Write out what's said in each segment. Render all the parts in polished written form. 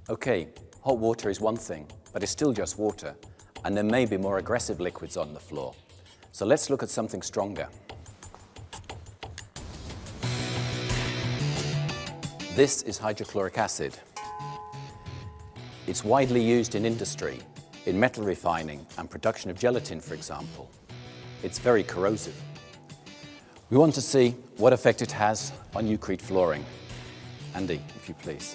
Okay, hot water is one thing, but it's still just water, and there may be more aggressive liquids on the floor. So let's look at something stronger. This is hydrochloric acid. It's widely used in industry, in metal refining and production of gelatin, for example. It's very corrosive. We want to see what effect it has on Ucrete flooring. Andy, if you please.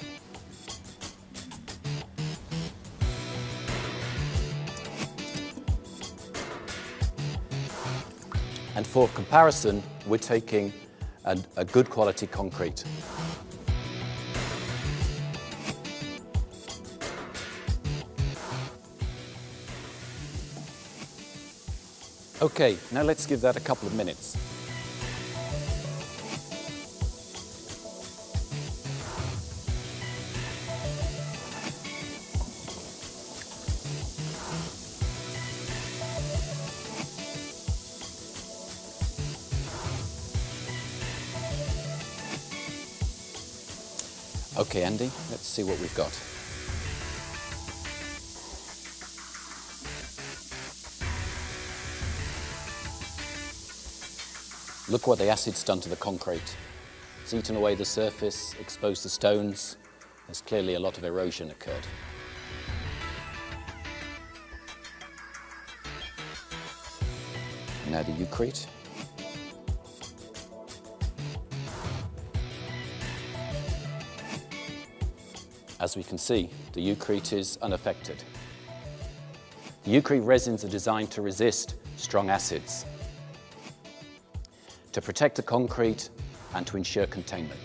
And for comparison, we're taking a good quality concrete. Okay, now let's give that a couple of minutes. Okay, Andy, let's see what we've got. Look what the acid's done to the concrete. It's eaten away the surface, exposed the stones. There's clearly a lot of erosion occurred. Now the Ucrete. As we can see, the Ucrete is unaffected. The Ucrete resins are designed to resist strong acids, to protect the concrete and to ensure containment.